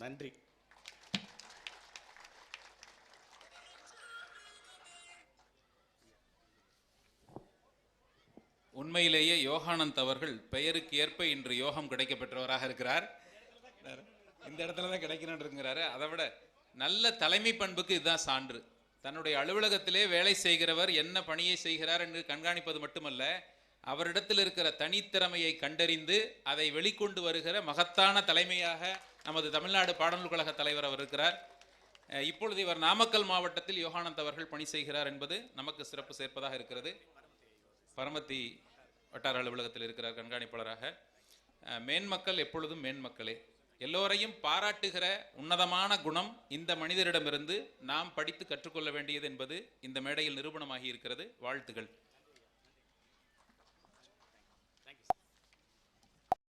நன்றி. உண்மையிலேயே யோகானந்த் அவர்கள் பெயருக்கு ஏற்ப இன்று யோகம் கிடைக்க பெற்றவராக இருக்கிறார். இந்த இடத்துல தான் கிடைக்கணுங்கிறாரு. அதை விட நல்ல தலைமை பண்புக்கு இதுதான் சான்று. தன்னுடைய அலுவலகத்திலே வேலை செய்கிறவர் என்ன பணியை செய்கிறார் என்று கண்காணிப்பது மட்டுமல்ல, அவரிடத்தில் இருக்கிற தனித்திறமையை கண்டறிந்து அதை வெளிக்கொண்டு வருகிற மகத்தான தலைமையாக நமது தமிழ்நாடு பாடநூல் கழக தலைவர் அவர் இருக்கிறார். இப்பொழுது இவர் நாமக்கல் மாவட்டத்தில் யோகானந்த் அவர்கள் பணி செய்கிறார் என்பது நமக்கு சிறப்பு சேர்ப்பதாக இருக்கிறது. பரமத்தி வட்டார அலுவலகத்தில் இருக்கிறார் கண்காணிப்பாளராக. மேன்மக்கள் எப்பொழுதும் மேன்மக்களே. எல்லோரையும் பாராட்டுகிற உன்னதமான குணம் இந்த மனிதரிடமிருந்து நாம் படித்து கற்றுக்கொள்ள வேண்டியது என்பது இந்த மேடையில் நிரூபணமாகி இருக்கிறது. வாழ்த்துகள்.